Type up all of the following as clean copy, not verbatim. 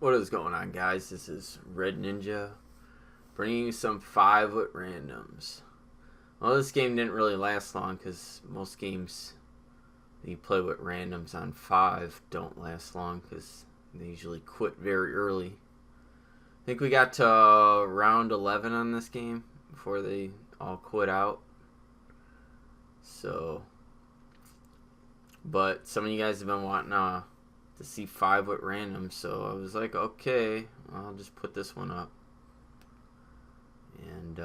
What is going on, guys? This is Red Ninja bringing you some 5-wood randoms. Well, this game didn't really last long because most games that you play with randoms on 5 don't last long because they usually quit very early. I think we got to round 11 on this game before they all quit out. So, but some of you guys have been wanting to see 5-wood randoms, so I was like, okay, I'll just put this one up. And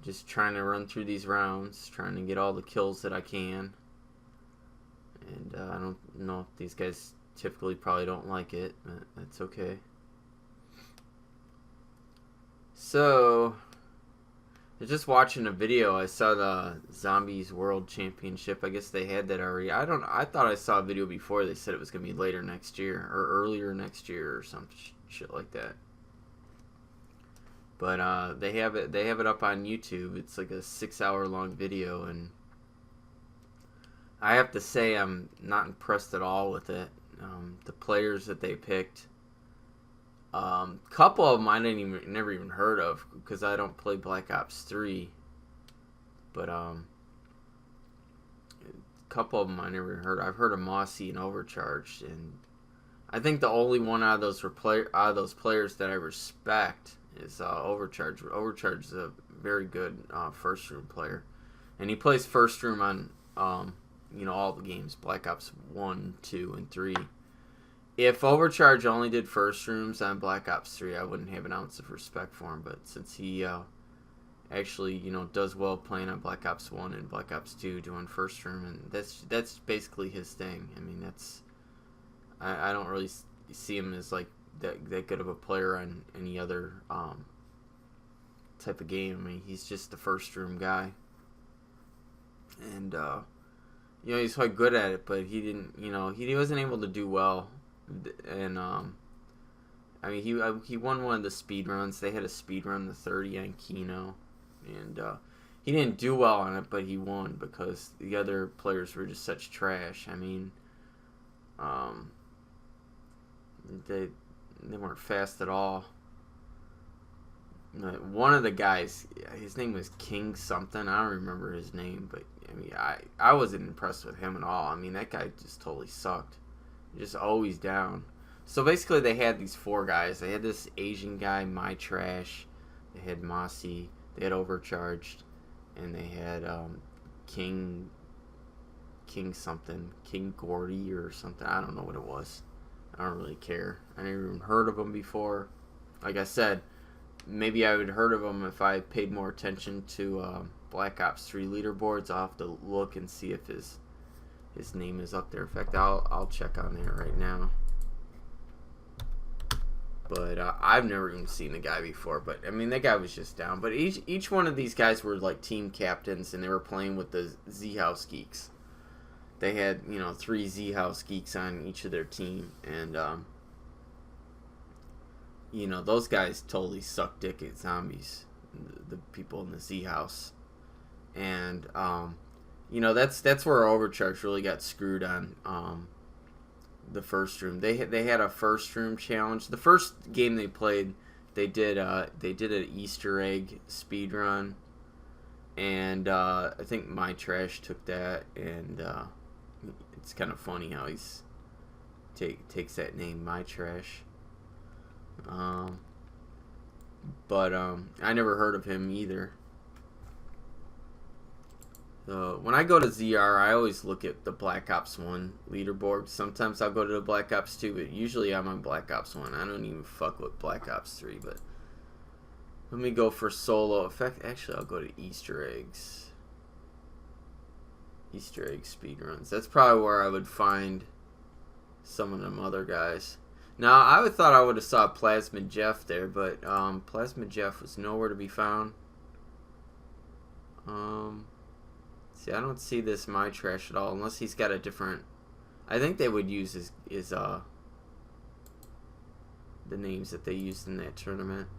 just trying to run through these rounds, trying to get all the kills that I can. And I don't know if these guys typically probably don't like it, but that's okay. So, I was just watching a video. I saw the Zombies World Championship. I guess they had that already. I thought I saw a video before. They said it was gonna be later next year or earlier next year or some shit like that. But they have it. They have it up on YouTube. It's like a 6-hour long video, and I have to say I'm not impressed at all with it. The players that they picked. Couple of them I never even heard of because I don't play Black Ops 3. But a couple of them I never heard. I've heard of Mossy and Overcharged, and I think the only one out of those players that I respect is Overcharged. Overcharged is a very good first room player, and he plays first room on all the games, Black Ops 1, 2, and 3. If Overcharge only did first rooms on Black Ops 3, I wouldn't have an ounce of respect for him. But since he actually, does well playing on Black Ops 1 and Black Ops 2 doing first room, and that's basically his thing. I mean, I don't really see him as like that good of a player on any other type of game. I mean, he's just the first room guy, and he's quite good at it. But he didn't, he wasn't able to do well. And I mean, he won one of the speed runs. They had a speed run, the 30 on Kino, and he didn't do well on it, but he won because the other players were just such trash. I mean, they weren't fast at all. One of the guys, his name was King something. I don't remember his name, but I mean, I wasn't impressed with him at all. I mean, that guy just totally sucked. Just always down. So basically they had these 4 guys. They had this Asian guy, My Trash. They had Mossy. They had Overcharged. And they had King something. King Gordy or something. I don't know what it was. I don't really care. I never even heard of him before. Like I said, maybe I would heard of him if I paid more attention to Black Ops 3 leaderboards. I'll have to look and see if his name is up there. In fact, I'll check on there right now. But I've never even seen the guy before. But I mean, that guy was just down. But each one of these guys were like team captains, and they were playing with the Z House Geeks. They had 3 Z House Geeks on each of their team, and those guys totally suck dick at zombies. The people in the Z House, and that's where Overcharge really got screwed on the first room. They had a first room challenge. The first game they played, they did an Easter egg speed run, and I think My Trash took that, and it's kind of funny how he's takes that name, My Trash. But I never heard of him either. When I go to ZR, I always look at the Black Ops 1 leaderboard. Sometimes I'll go to the Black Ops 2, but usually I'm on Black Ops 1. I don't even fuck with Black Ops 3, but let me go for solo. In fact, actually, I'll go to Easter eggs. Easter egg speedruns. That's probably where I would find some of them other guys. Now, I thought I would have saw Plasmid Jeff there, but Plasmid Jeff was nowhere to be found. See, I don't see this My Trash at all, unless he's got a different. I think they would use his the names that they used in that tournament.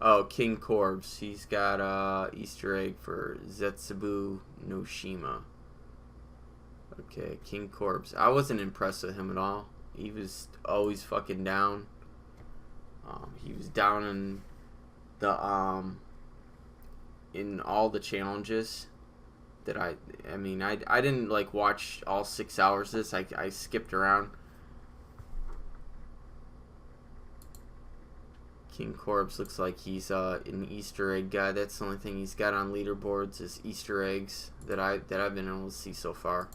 Oh, King Corbs. He's got Easter egg for Zetsubu no Shima. Okay, King Corbs. I wasn't impressed with him at all. He was always fucking down. He was down the in all the challenges that I mean I didn't like watch all 6 hours of this. I skipped around. King Corbs looks like he's an Easter egg guy. That's the only thing he's got on leaderboards is Easter eggs that I've been able to see so far.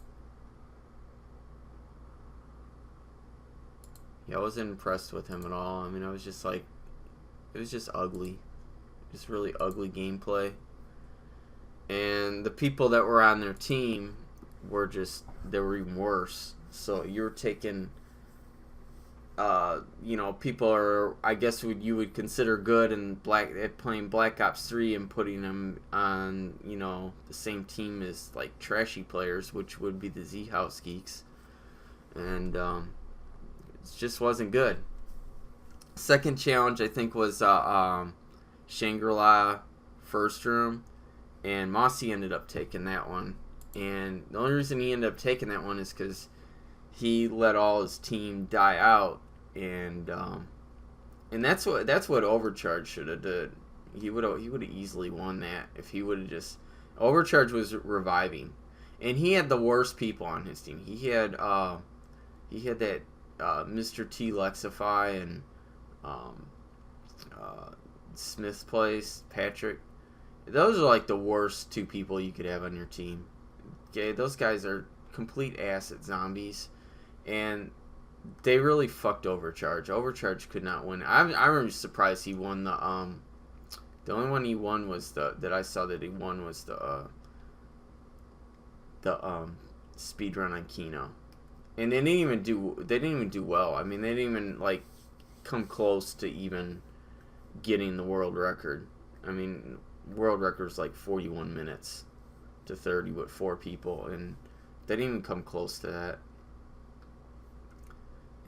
Yeah, I wasn't impressed with him at all. I mean, I was just like, it was just ugly. Just really ugly gameplay. And the people that were on their team were they were even worse. So you're taking, people are, I guess you would consider good and playing Black Ops 3 and putting them on, the same team as like trashy players, which would be the Z House Geeks. And, it just wasn't good. Second challenge, I think, was Shangri-La First Room, and Mossy ended up taking that one. And the only reason he ended up taking that one is because he let all his team die out, and that's what Overcharge should have did. He would have easily won that if he would have just. Overcharge was reviving, and he had the worst people on his team. He had that. Mr. T Lexify and Smith's Place, Patrick. Those are like the worst 2 people you could have on your team. Okay, those guys are complete acid zombies, and they really fucked Overcharge. Overcharge could not win. I remember surprised he won the only one he won was that I saw that he won was the speed run on Kino. And they didn't even do well. I mean, they didn't even like come close to even getting the world record. I mean, world record was like 41 minutes to 30 with 4 people, and they didn't even come close to that.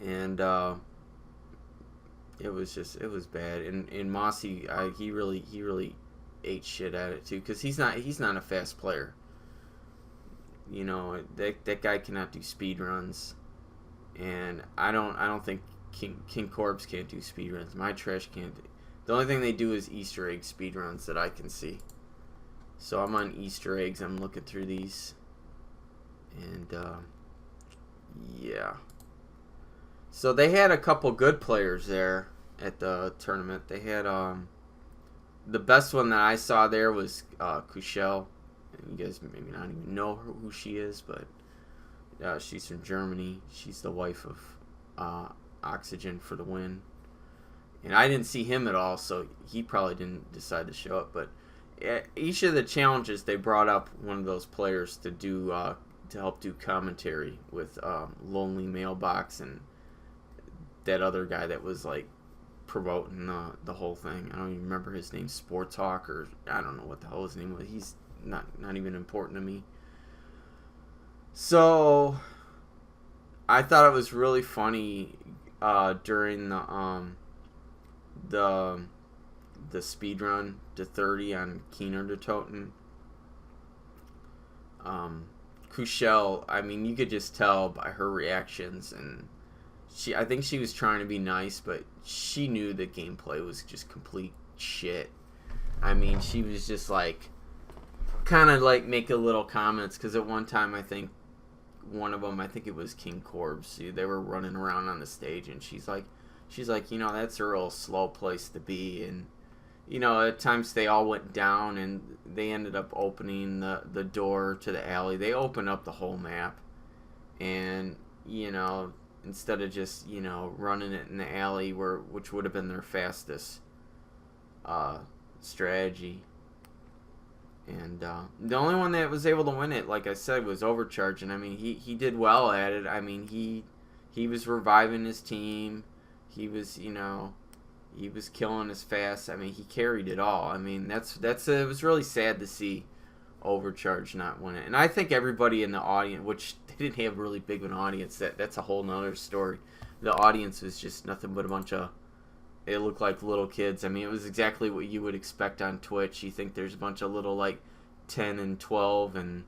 And it was bad. And Mossy, he really ate shit at it too, because he's not a fast player. That guy cannot do speed runs, and I don't think King Corbs can't do speed runs. My trash can't. The only thing they do is Easter egg speed runs that I can see. So I'm on Easter eggs. I'm looking through these, and yeah. So they had a couple good players there at the tournament. They had the best one that I saw there was Kushel. You guys maybe not even know who she is, but she's from Germany. She's the wife of Oxygen for the Win. And I didn't see him at all, so he probably didn't decide to show up. But each of the challenges, they brought up one of those players to do to help do commentary with Lonely Mailbox and that other guy that was like promoting the whole thing. I don't even remember his name, Sports Hawk, or I don't know what the hell his name was. He's not even important to me. So I thought it was really funny during the speed run to 30 on Keener to Toten. Kushel, I mean, you could just tell by her reactions, and I think she was trying to be nice, but she knew the gameplay was just complete shit. I mean, she was just like kind of like making little comments, because at one time I think one of them, I think it was King Corbs, they were running around on the stage, and she's like that's a real slow place to be. And at times they all went down, and they ended up opening the door to the alley. They opened up the whole map, and instead of just running it in the alley, which would have been their fastest strategy. And the only one that was able to win it, like I said, was Overcharge. And I mean, he did well at it. I mean, he was reviving his team. He was he was killing us fast. I mean, he carried it all. I mean, it was really sad to see Overcharge not win it. And I think everybody in the audience, which they didn't have really big of an audience, that's a whole nother story. The audience was just nothing but a bunch of. It looked like little kids. I mean, it was exactly what you would expect on Twitch. You think there's a bunch of little, like, 10 and 12, and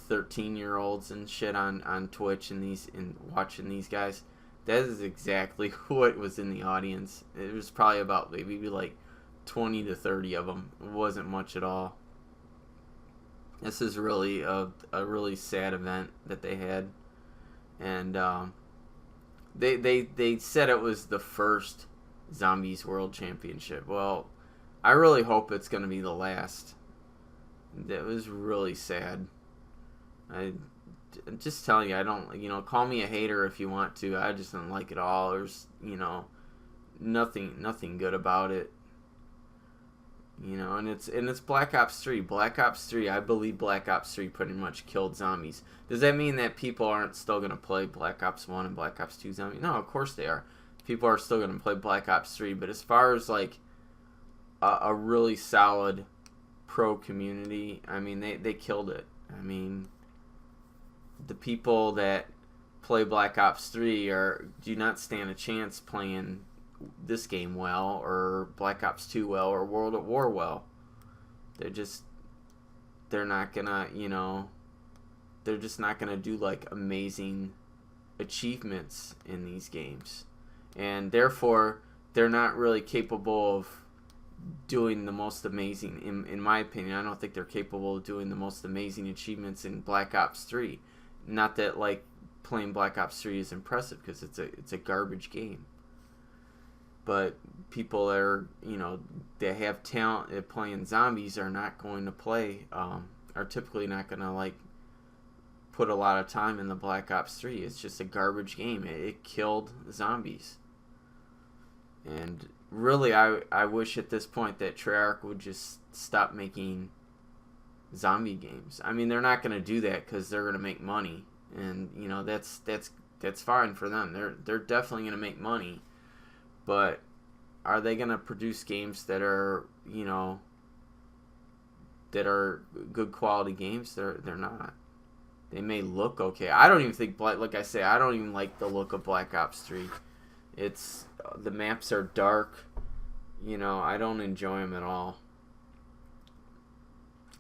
13-year-olds and shit on Twitch and watching these guys. That is exactly what was in the audience. It was probably about maybe like 20 to 30 of them. It wasn't much at all. This is really a really sad event that they had, and they said it was the first Zombies World Championship. Well, I really hope it's going to be the last. That was really sad. I'm just telling you, I don't, call me a hater if you want to. I just didn't like it all. There's, nothing good about it. And it's Black Ops 3. Black Ops 3, I believe Black Ops 3 pretty much killed zombies. Does that mean that people aren't still going to play Black Ops 1 and Black Ops 2 zombies? No, of course they are. People are still going to play Black Ops 3. But as far as, like, a really solid pro community, I mean, they killed it. I mean, the people that play Black Ops 3 do not stand a chance playing this game well, or Black Ops 2 well, or World at War well. They're not gonna, they're just not gonna do like amazing achievements in these games, and therefore they're not really capable of doing the most amazing, in my opinion. I don't think they're capable of doing the most amazing achievements in Black Ops 3. Not that like playing Black Ops 3 is impressive, because it's a garbage game. But people that are, that have talent at playing zombies are not going to play, are typically not going to, like, put a lot of time in the Black Ops 3. It's just a garbage game. It killed zombies. And really, I wish at this point that Treyarch would just stop making zombie games. I mean, they're not going to do that because they're going to make money. And, that's fine for them. They're definitely going to make money. But are they going to produce games that are, that are good quality games? They're not. They may look okay. I don't even think, like I say, I don't even like the look of Black Ops 3. The maps are dark. I don't enjoy them at all.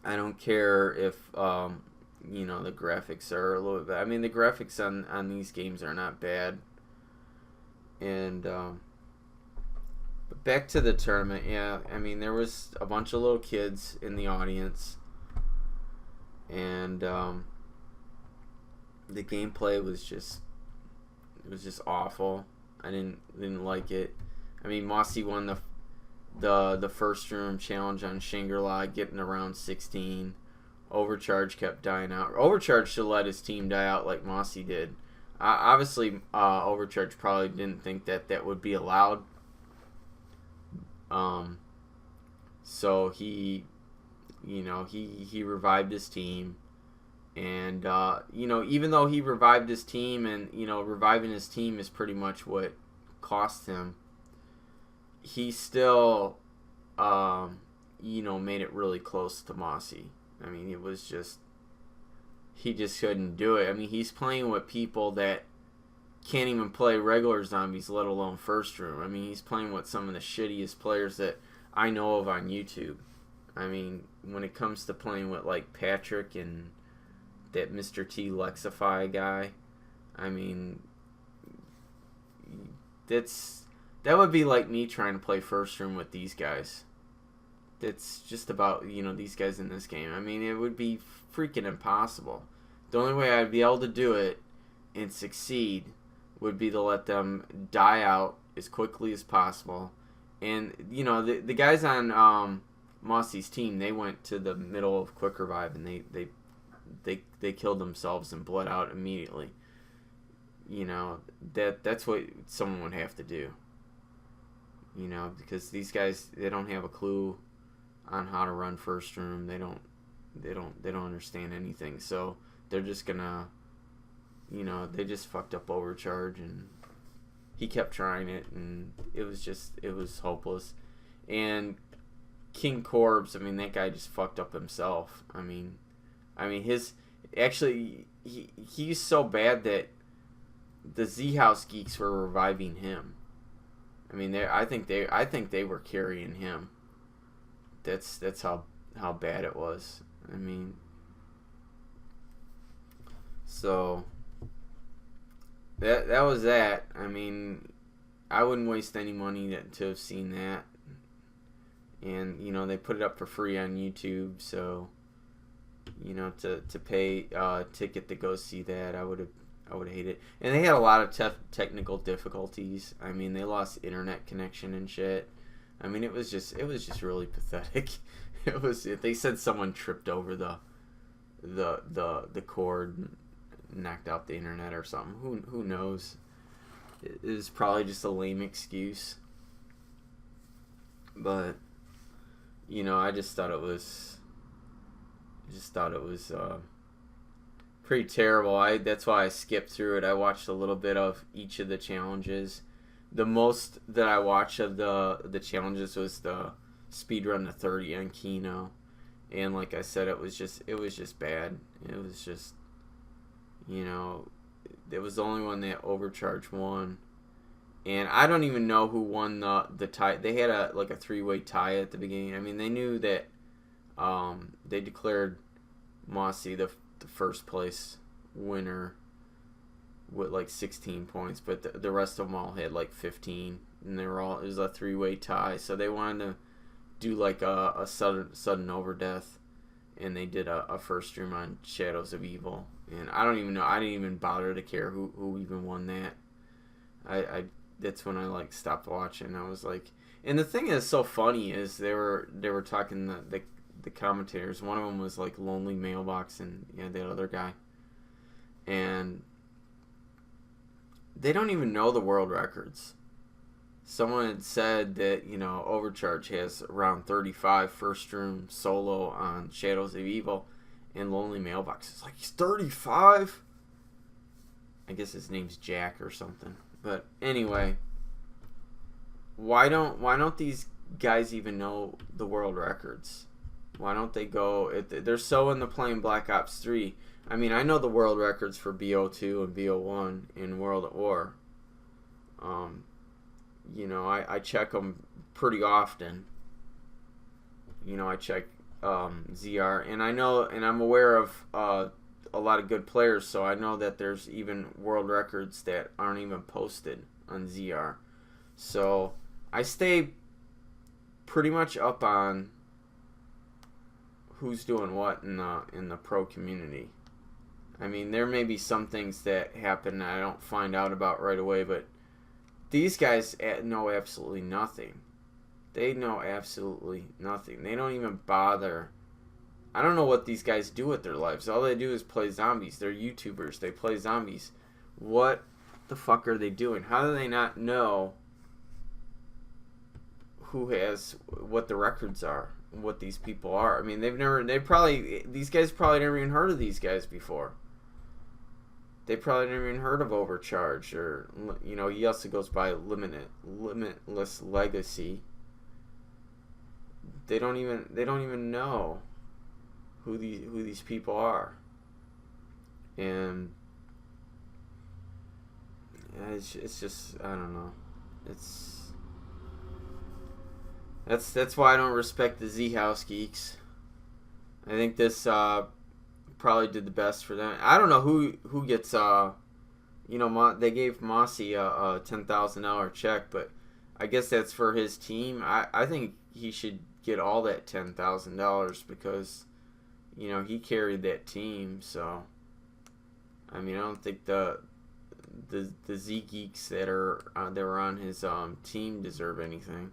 I don't care if, the graphics are a little bit. I mean, the graphics on these games are not bad. And, back to the tournament, yeah. I mean, there was a bunch of little kids in the audience, and the gameplay was just awful. I didn't like it. I mean, Mossy won the first room challenge on Shangri-La, getting around 16. Overcharge kept dying out. Overcharge should let his team die out like Mossy did. Obviously, Overcharge probably didn't think that would be allowed. So he revived his team, and even though he revived his team, and reviving his team is pretty much what cost him, he still made it really close to Mossy. I mean, it was just, he just couldn't do it. I mean, he's playing with people that can't even play regular zombies, let alone first room. I mean, he's playing with some of the shittiest players that I know of on YouTube. I mean, when it comes to playing with, like, Patrick and that Mr. T Lexify guy, I mean, that would be like me trying to play first room with these guys. It's just about, these guys in this game. I mean, it would be freaking impossible. The only way I'd be able to do it and succeed would be to let them die out as quickly as possible. And, the guys on Mossy's team, they went to the middle of Quick Revive, and they killed themselves and bled out immediately. That's what someone would have to do. Because these guys, they don't have a clue on how to run first room. They don't understand anything. So they're just gonna, they just fucked up Overcharge, and he kept trying it, and it was hopeless. And King Corbs, I mean, that guy just fucked up himself. I mean he's so bad that the Z House Geeks were reviving him. I mean, I think they were carrying him. That's how bad it was. I mean, So that was that. I mean, I wouldn't waste any money to have seen that. And they put it up for free on YouTube, so to pay a ticket to go see that, I would hate it. And they had a lot of technical difficulties. I mean, they lost internet connection and shit. I mean, it was just really pathetic. They said someone tripped over the cord and knocked out the internet or something. Who knows? It is probably just a lame excuse. But I just thought it was pretty terrible. That's why I skipped through it. I watched a little bit of each of the challenges. The most that I watched of the challenges was the speedrun to 30 on Kino. And like I said, it was just bad. It was just, it was the only one that Overcharge won. And I don't even know who won the tie. They had a 3-way tie at the beginning. I mean, they knew that they declared Mossy the first place winner with 16 points, but the rest of them all had 15, and it was a 3-way tie. So they wanted to do a sudden overdeath, and they did a first room on Shadows of Evil. And I don't even know. I didn't even bother to care who even won that. I that's when I stopped watching. I was like, and the thing that's so funny is they were talking the commentators. One of them was Lonely Mailbox, and that other guy, and they don't even know the world records. Someone had said that Overcharge has around 35 first room solo on Shadows of Evil, and Lonely Mailbox is he's 35. I guess his name's Jack or something. But anyway, why don't these guys even know the world records? Why don't they go? They're so into playing Black Ops 3. I mean, I know the world records for BO2 and BO1 in World at War. I check them pretty often. I check ZR, and I know, and I'm aware of a lot of good players, so I know that there's even world records that aren't even posted on ZR. So I stay pretty much up on who's doing what in the pro community. I mean, there may be some things that happen that I don't find out about right away, but these guys know absolutely nothing. They know absolutely nothing. They don't even bother. I don't know what these guys do with their lives. All they do is play zombies. They're YouTubers. They play zombies. What the fuck are they doing? How do they not know what the records are, what these people are? I mean, these guys probably never even heard of these guys before. They probably never even heard of Overcharge, or he also goes by Limitless Legacy. They don't even know who these people are, and it's just, I don't know. That's why I don't respect the Z House Geeks. I think this probably did the best for them. I don't know who gets they gave Mossy a $10,000 check, but I guess that's for his team. I think he should get all that $10,000 because he carried that team. So I mean, I don't think the Z Geeks that were on his team deserve anything,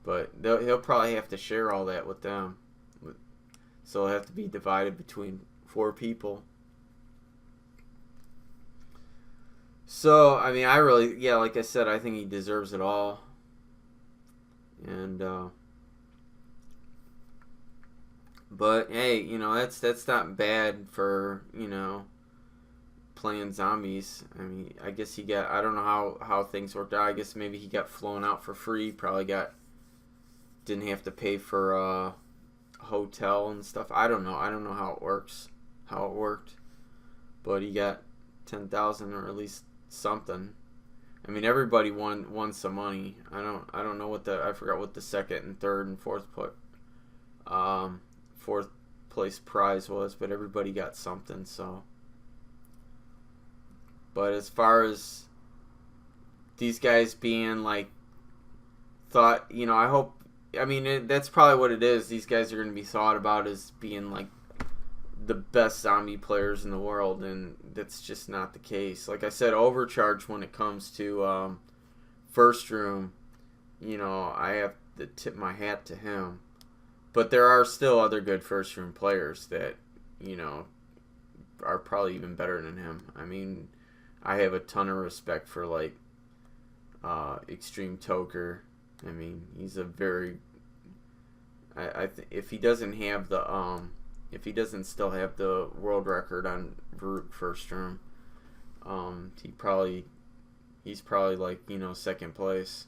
but he'll probably have to share all that with them. So it'll have to be divided between 4 people. So I mean, like I said, I think he deserves it all. And but hey, that's not bad for playing zombies. I mean, I guess I don't know how things worked out. I guess maybe he got flown out for free. Probably didn't have to pay for a hotel and stuff. I don't know how it worked, but he got 10,000 or at least something. I mean, everybody won some money. I don't know I forgot what the second and third and fourth place prize was, but everybody got something. So But as far as these guys being like thought, I hope. I mean, that's probably what it is. These guys are going to be thought about as being like the best zombie players in the world, and that's just not the case. Like I said, overcharged when it comes to first room. I have to tip my hat to him. But there are still other good first room players that, are probably even better than him. I mean, I have a ton of respect for like Extreme Toker. I mean, he's a very if he doesn't have the if he doesn't still have the world record on Varuk first room, he's probably like, second place.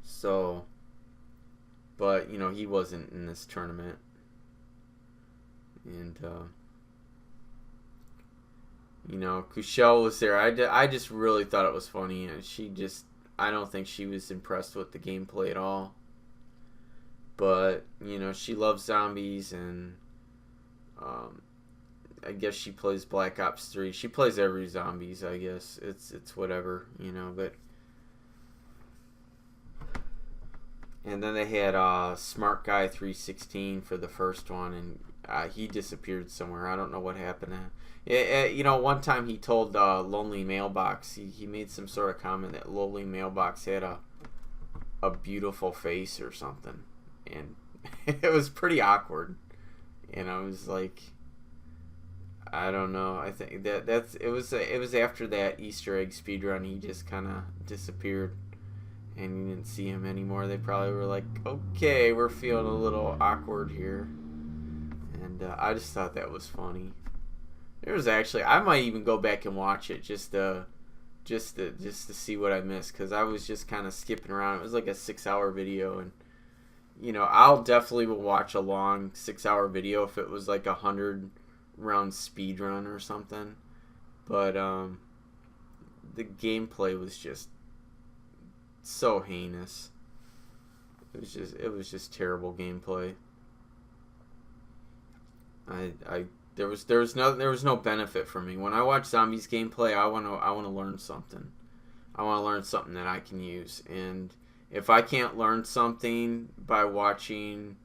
So, but he wasn't in this tournament, and Kushel was there. I just really thought it was funny, and I don't think she was impressed with the gameplay at all. But she loves zombies, and I guess she plays Black Ops 3. She plays every zombies. I guess it's whatever, but. And then they had Smart Guy 316 for the first one, and he disappeared somewhere. I don't know what happened. One time he told Lonely Mailbox, he made some sort of comment that Lonely Mailbox had a beautiful face or something, and it was pretty awkward. And I was like, I don't know. I think it was after that Easter egg speedrun. He just kind of disappeared. And you didn't see him anymore. They probably were like, okay, we're feeling a little awkward here. And I just thought that was funny. There was actually, I might even go back and watch it just to see what I missed, because I was just kind of skipping around. It was like a 6-hour video, and I'll definitely will watch a long 6-hour video if it was like 100 round speed run or something. But the gameplay was just so heinous. It was just terrible gameplay. There was no benefit for me when I watch zombies gameplay. I want to learn something. I want to learn something that I can use. And if I can't learn something by watching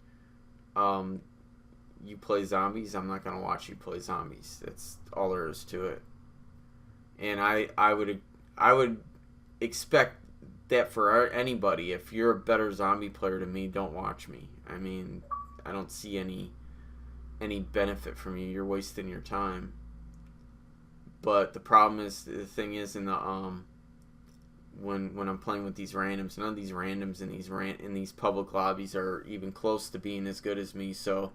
you play zombies, I'm not gonna watch you play zombies. That's all there is to it. And I would expect that for anybody. If you're a better zombie player than me, don't watch me. I mean, I don't see any benefit from you. You're wasting your time. But the problem is, the thing is, in the when I'm playing with these randoms, none of these randoms in these public lobbies are even close to being as good as me. So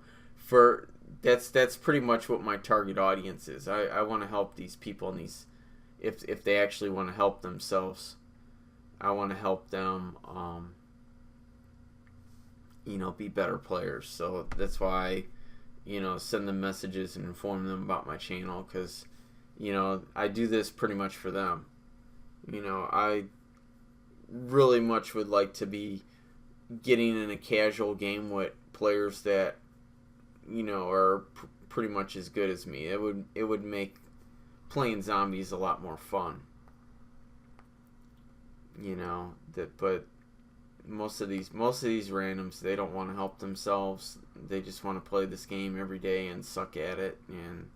that's pretty much what my target audience is. I want to help these people in these, if they actually want to help themselves. I want to help them, be better players. So that's why, send them messages and inform them about my channel, because, I do this pretty much for them. I really much would like to be getting in a casual game with players that, are pretty much as good as me. It would make playing zombies a lot more fun. But most of these randoms, they don't want to help themselves. They just want to play this game every day and suck at it, and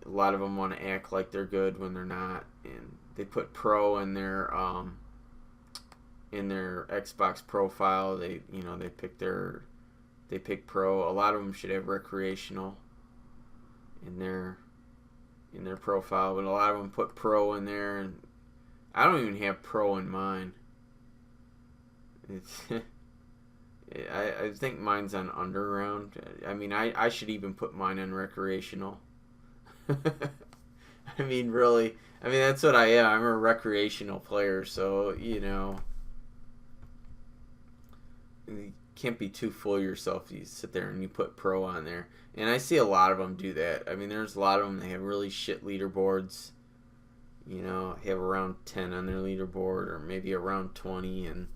a lot of them want to act like they're good when they're not, and they put pro in their Xbox profile. They pick pro. A lot of them should have recreational in their profile, but a lot of them put pro in there, and I don't even have pro in mine. I think mine's on underground. I mean, I should even put mine on recreational. I mean, really. I mean, that's what I am. I'm a recreational player, so, you can't be too full of yourself if you sit there and you put pro on there. And I see a lot of them do that. I mean, there's a lot of them that have really shit leaderboards. Have around 10 on their leaderboard, or maybe around 20, and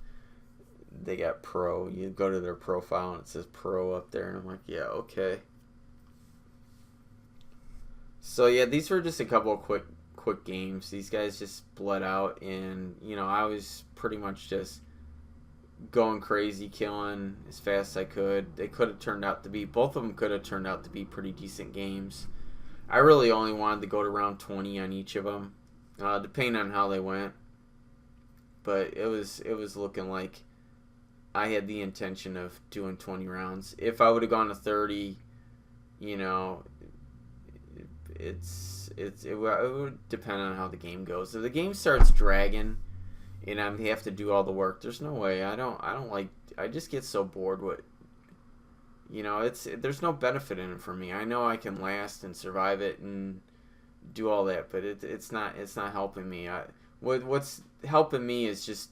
they got pro. You go to their profile and it says pro up there, and I'm like, yeah, okay. So yeah, these were just a couple of quick games. These guys just bled out, and I was pretty much just going crazy, killing as fast as I could. They could have turned out to be both of them could have turned out to be pretty decent games. I really only wanted to go to round 20 on each of them, depending on how they went. But it was looking like I had the intention of doing 20 rounds. If I would have gone to 30, you know, it would depend on how the game goes. If the game starts dragging and I have to do all the work, there's no way. I don't like. I just get so bored with. There's no benefit in it for me. I know I can last and survive it and do all that, but it's not helping me. What's helping me is just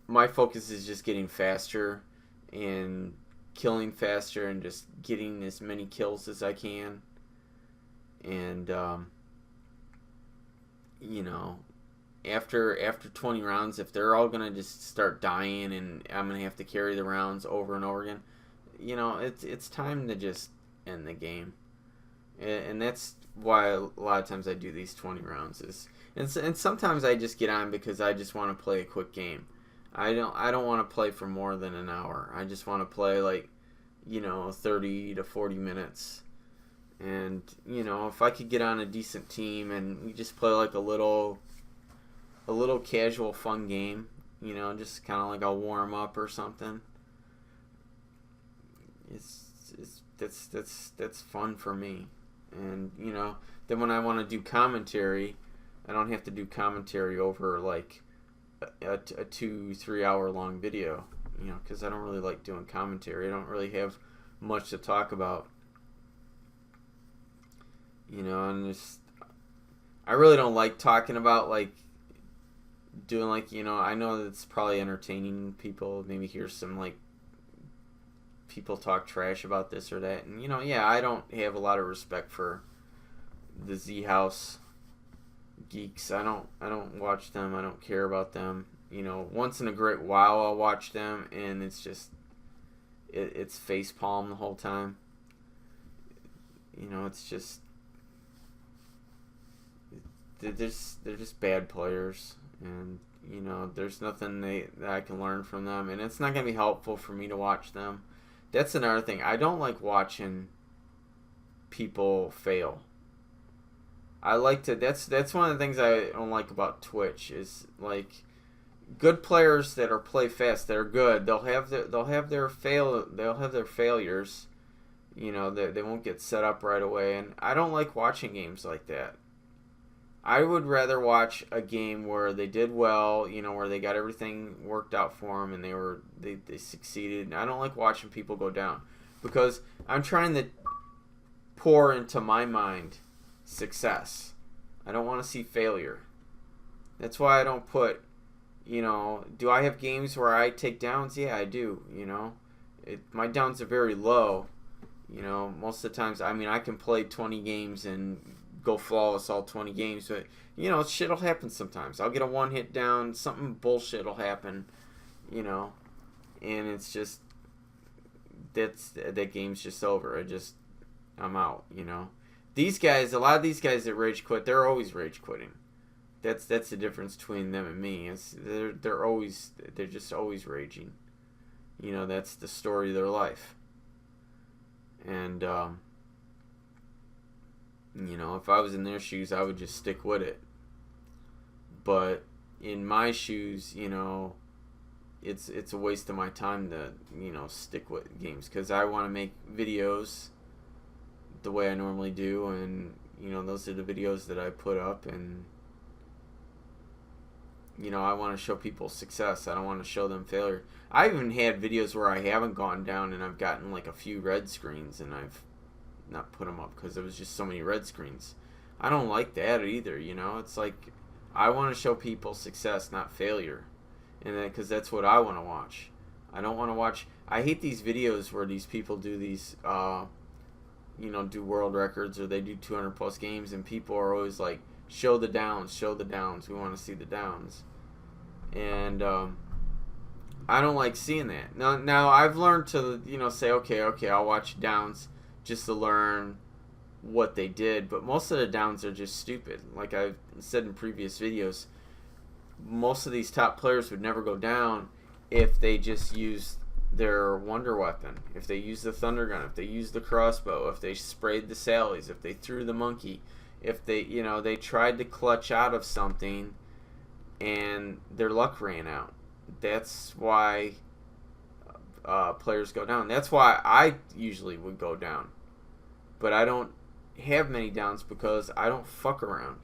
my focus is just getting faster and killing faster and just getting as many kills as I can. And you know, after 20 rounds, if they're all gonna just start dying and I'm gonna have to carry the rounds over and over again, it's time to just end the game. And that's why a lot of times I do these 20 rounds and sometimes I just get on because I just want to play a quick game. I don't want to play for more than an hour. I just want to play like 30 to 40 minutes. And if I could get on a decent team and we just play like a little casual fun game, just kind of like a warm up or something. That's fun for me. And then when I want to do commentary, I don't have to do commentary over like a 2-3 hour long video, because I don't really like doing commentary. I don't really have much to talk about, and just I really don't like talking about like doing like I know that it's probably entertaining people, maybe hear some like people talk trash about this or that, and yeah, I don't have a lot of respect for the Z House geeks. I don't watch them. I don't care about them. Once in a great while I'll watch them, and it's just it's facepalm the whole time. It's just they're just bad players, and there's nothing that I can learn from them, and it's not gonna be helpful for me to watch them. That's another thing. I don't like watching people fail. I like to. That's one of the things I don't like about Twitch is like good players that are play fast. They're good. They'll have their failures. They won't get set up right away, and I don't like watching games like that. I would rather watch a game where they did well, where they got everything worked out for them and they succeeded. I don't like watching people go down because I'm trying to pour into my mind success. I don't want to see failure. That's why I don't put, do I have games where I take downs? Yeah, I do, my downs are very low. Most of the times, I can play 20 games and go flawless all 20 games, but shit'll happen sometimes. I'll get a one hit down, something bullshit will happen, and it's just that game's just over. I'm out. These guys, a lot of these guys that rage quit, they're always rage quitting. That's the difference between them and me. They're just always raging. That's the story of their life. And if I was in their shoes, I would just stick with it. But in my shoes, it's a waste of my time to, stick with games because I want to make videos the way I normally do, and those are the videos that I put up, and I want to show people success. I don't want to show them failure. I even had videos where I haven't gone down and I've gotten like a few red screens and I've not put them up because there was just so many red screens. I don't like that either. It's like I want to show people success, not failure, and because that's what I want to watch. I don't want to watch. I hate these videos where these people do these, do world records or they do 200 plus games, and people are always like, show the downs, show the downs. We want to see the downs, and I don't like seeing that. Now I've learned to say okay, I'll watch downs just to learn what they did, but most of the downs are just stupid. Like I've said in previous videos, most of these top players would never go down if they just used their wonder weapon, if they used the thunder gun, if they used the crossbow, if they sprayed the sallies, if they threw the monkey, if they, they tried to clutch out of something and their luck ran out. That's why players go down. That's why I usually would go down. But I don't have many downs because I don't fuck around.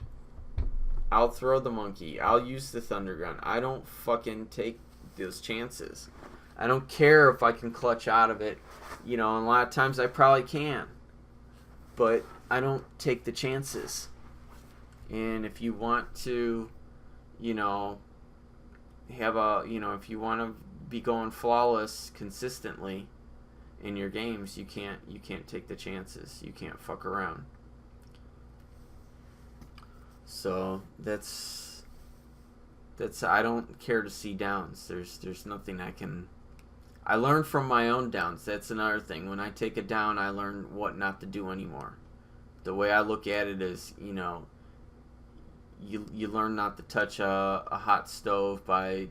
I'll throw the monkey. I'll use the thunder gun. I don't fucking take those chances. I don't care if I can clutch out of it. And a lot of times I probably can. But I don't take the chances. And if you want to, have if you want to be going flawless consistently in your games, you can't take the chances. You can't fuck around. So that's I don't care to see downs. There's nothing I learn from my own downs. That's another thing. When I take a down, I learn what not to do anymore. The way I look at it is, you learn not to touch a hot stove by,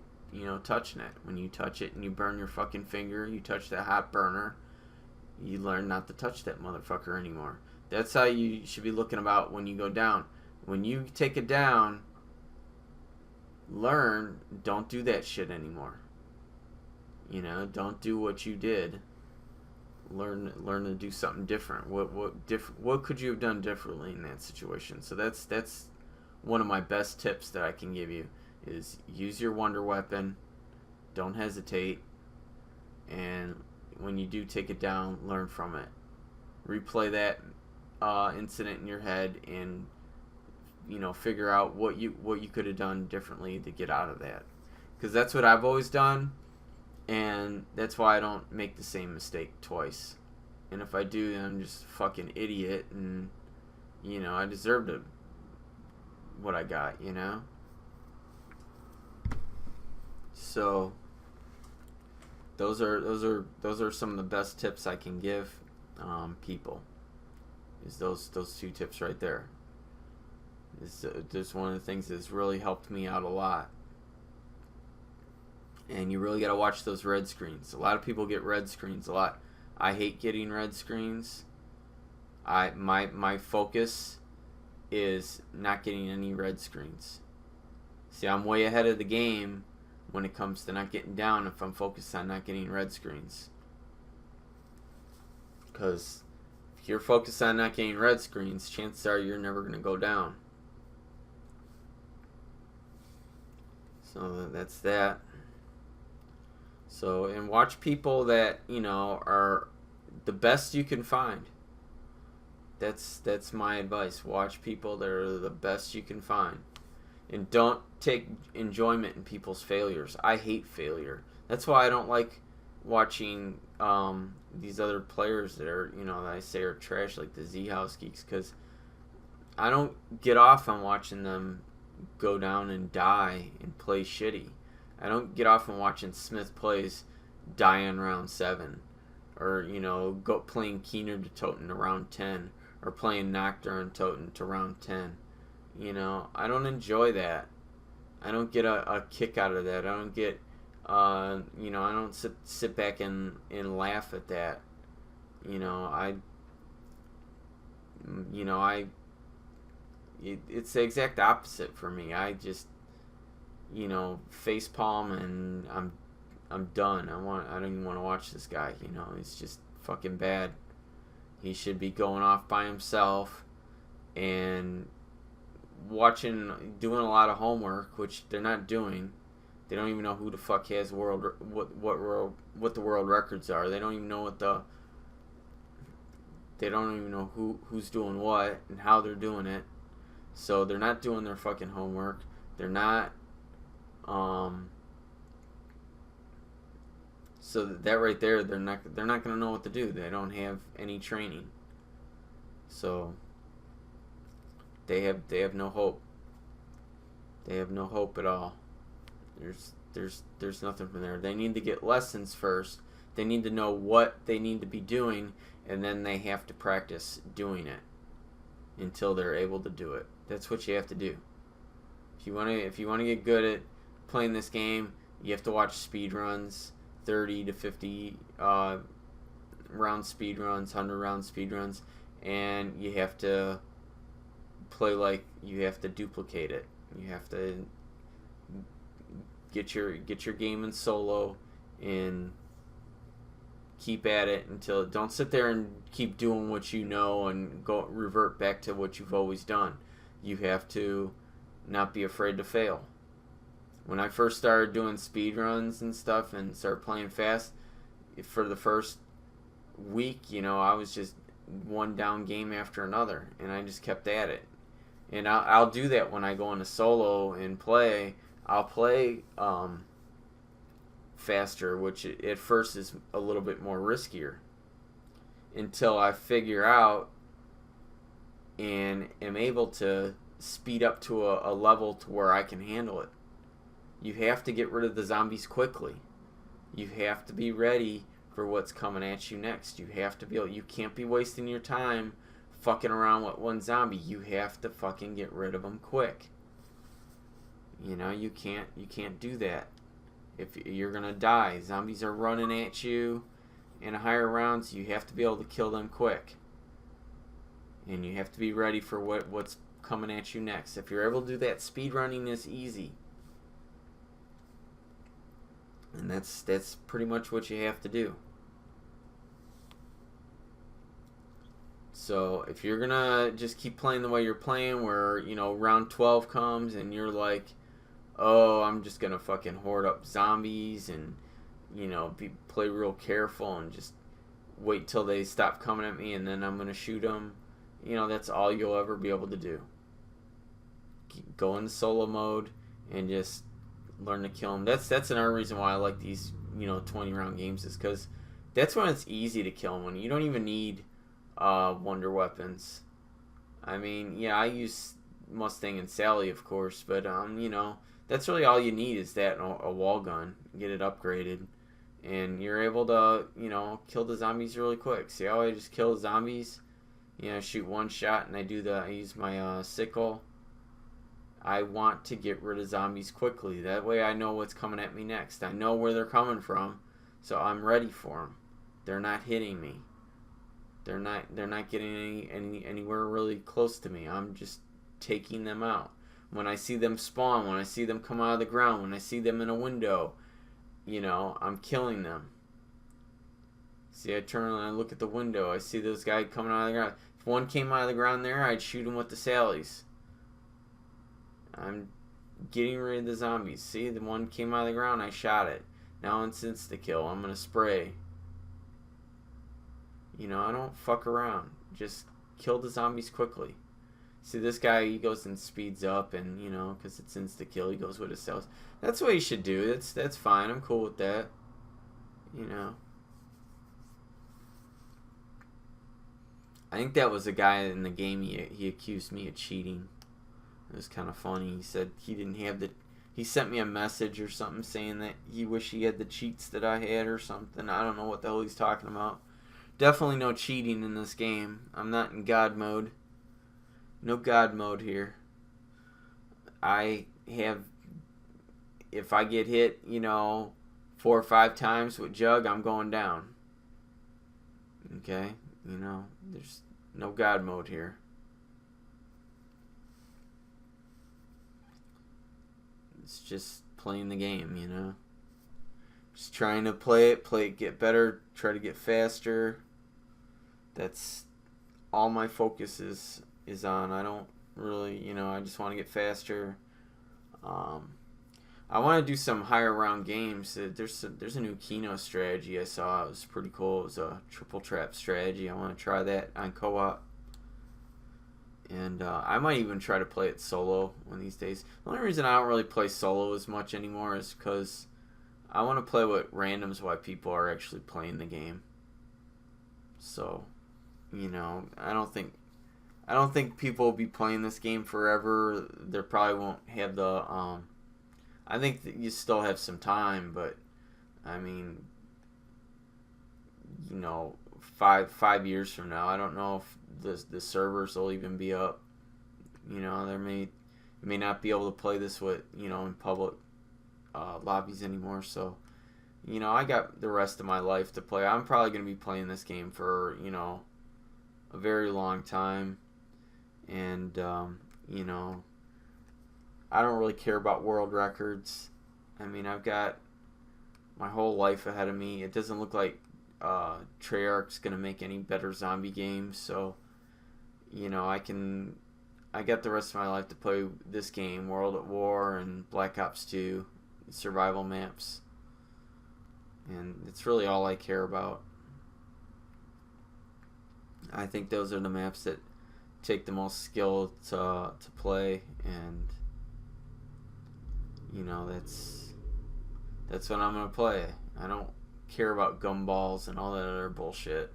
touching it. When you touch it and you burn your fucking finger, you touch that hot burner, you learn not to touch that motherfucker anymore. That's how you should be looking about when you go down. When you take it down, learn, don't do that shit anymore. Don't do what you did. Learn to do something different. What could you have done differently in that situation? So that's one of my best tips that I can give you is use your wonder weapon. Don't hesitate. And when you do take it down, learn from it. Replay that incident in your head and figure out what you could have done differently to get out of that. Because that's what I've always done, and that's why I don't make the same mistake twice. And if I do, then I'm just a fucking idiot, and I deserved what I got, So those are some of the best tips I can give people. Is those two tips right there. It's one of the things that's really helped me out a lot. And you really got to watch those red screens. A lot of people get red screens a lot. I hate getting red screens. My focus is not getting any red screens. See, I'm way ahead of the game when it comes to not getting down if I'm focused on not getting red screens. Because if you're focused on not getting red screens, chances are you're never going to go down. So that's that. So, and watch people that, are the best you can find. That's my advice. Watch people that are the best you can find. And don't take enjoyment in people's failures. I hate failure. That's why I don't like watching these other players that are, that I say are trash, like the Z-House Geeks, because I don't get off on watching them go down and die and play shitty. I don't get off on watching Smith plays die in round 7, or go playing Keener to Toten to round 10, or playing Nocturne and Toten to round 10. I don't enjoy that. I don't get a kick out of that. I don't get I don't sit back and laugh at that. It's the exact opposite for me. I just face palm and I'm done. I don't even want to watch this guy. He's just fucking bad. He should be going off by himself and doing a lot of homework, which they're not doing. They don't even know who the fuck has what the world records are. They don't even know who's doing what and how they're doing it. So they're not doing their fucking homework. They're not so that right there, they're not going to know what to do. They don't have any training. So they have no hope. They have no hope at all. There's nothing from there. They need to get lessons first. They need to know what they need to be doing, and then they have to practice doing it. until they're able to do it. That's what you have to do. If you want to get good at playing this game, you have to watch speed runs, 30 to 50 round speed runs, 100 round speed runs, and you have to play like you have to duplicate it. You have to get your game in solo and keep at it until don't sit there and keep doing what you know and go revert back to what you've always done. You have to not be afraid to fail. When I first started doing speed runs and stuff and started playing fast, for the first week, I was just one down game after another, and I just kept at it. And I'll do that when I go into solo and play. I'll play faster, which at first is a little bit more riskier, until I figure out and am able to speed up to a level to where I can handle it. You have to get rid of the zombies quickly. You have to be ready for what's coming at you next. You can't be wasting your time fucking around with one zombie. You have to fucking get rid of them quick. You can't do that. If you're gonna die, zombies are running at you in higher rounds. You have to be able to kill them quick, and you have to be ready for what's coming at you next. If you're able to do that, speed running is easy, and that's pretty much what you have to do. So if you're gonna just keep playing the way you're playing, where round 12 comes and you're like, oh, I'm just gonna fucking hoard up zombies and play real careful and just wait till they stop coming at me and then I'm gonna shoot them. That's all you'll ever be able to do. Go into solo mode and just learn to kill them. That's another reason why I like these 20 round games, is because that's when it's easy to kill them. When you don't even need wonder weapons. I mean, yeah, I use Mustang and Sally, of course, but that's really all you need is that and a wall gun. Get it upgraded, and you're able to kill the zombies really quick. See how I just kill the zombies? Shoot one shot, and I use my sickle. I want to get rid of zombies quickly. That way I know what's coming at me next. I know where they're coming from, so I'm ready for them. They're not hitting me. They're not getting anywhere really close to me. I'm just taking them out. When I see them spawn, when I see them come out of the ground, when I see them in a window, I'm killing them. See, I turn and I look at the window. I see those guys coming out of the ground. If one came out of the ground there, I'd shoot him with the Sallies. I'm getting rid of the zombies. See, the one came out of the ground, I shot it. Now it's insta-kill. I'm going to spray. I don't fuck around. Just kill the zombies quickly. See, this guy, he goes and speeds up, and, because it's insta-kill, he goes with his cells. That's what he should do. That's fine. I'm cool with that. I think that was a guy in the game, he accused me of cheating. It was kind of funny. He said he didn't have he sent me a message or something saying that he wished he had the cheats that I had or something. I don't know what the hell he's talking about. Definitely no cheating in this game. I'm not in God mode. No God mode here. If I get hit, 4 or 5 times with Jug, I'm going down. Okay? There's no God mode here. It's just playing the game, Just trying to play it, get better, try to get faster. That's all my focus is on. I don't really, I just want to get faster. I want to do some higher round games. There's a new Kino strategy I saw. It was pretty cool. It was a triple trap strategy. I want to try that on co-op. And I might even try to play it solo one of these days. The only reason I don't really play solo as much anymore is because I want to play with randoms while people are actually playing the game. So, I don't think people will be playing this game forever. They probably won't have the I think that you still have some time, but I mean, five years from now. I don't know if the servers will even be up. You know, you may not be able to play this with, you know, in public lobbies anymore. So, you know, I got the rest of my life to play. I'm probably going to be playing this game for, you know, a very long time. And, you know, I don't really care about world records. I mean, I've got my whole life ahead of me. It doesn't look like Treyarch's going to make any better zombie games. So, you know, I got the rest of my life to play this game, World at War and Black Ops 2, survival maps. And it's really all I care about. I think those are the maps that take the most skill to play, and you know, that's what I'm gonna play. I don't care about gumballs and all that other bullshit.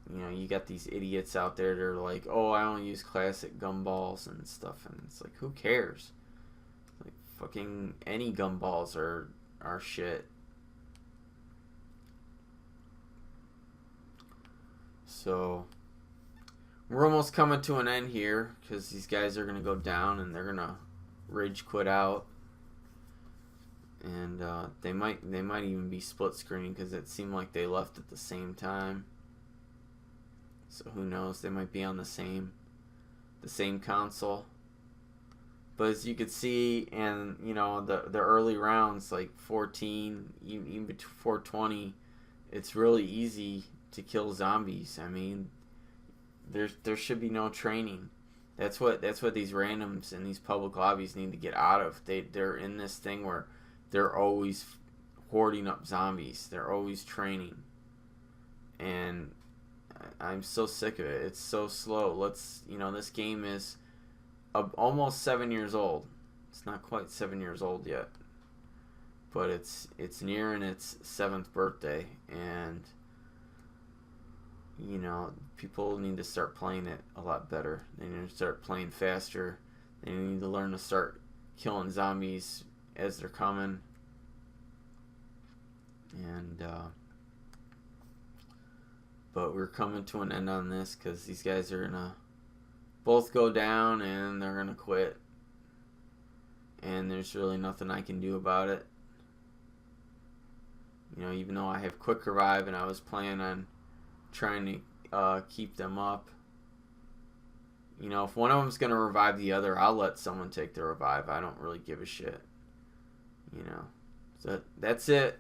You know, you got these idiots out there that are like, oh, I only use classic gumballs and stuff, and it's like, who cares? Like, fucking any gumballs are shit. So, we're almost coming to an end here, because these guys are going to go down, and they're going to rage quit out. And they might even be split screen, because it seemed like they left at the same time. So who knows? They might be on the same console. But as you could see, and you know, the early rounds, like 14, even 420, it's really easy to kill zombies. I mean, there should be no training. That's what these randoms in these public lobbies need to get out of. They're in this thing where they're always hoarding up zombies. They're always training, and I'm so sick of it. It's so slow. You know, this game is almost 7 years old. It's not quite 7 years old yet, but it's nearing its 7th birthday, and you know, people need to start playing it a lot better. They need to start playing faster. They need to learn to start killing zombies as they're coming. And but we're coming to an end on this, because these guys are gonna both go down and they're gonna quit, and there's really nothing I can do about it. You know, even though I have quick revive and I was planning on trying to keep them up, you know, if one of them's gonna revive the other, I'll let someone take the revive. I don't really give a shit, you know. So that's it.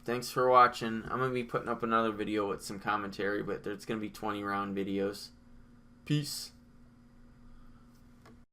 Thanks for watching. I'm gonna be putting up another video with some commentary, but there's gonna be 20 round videos. Peace.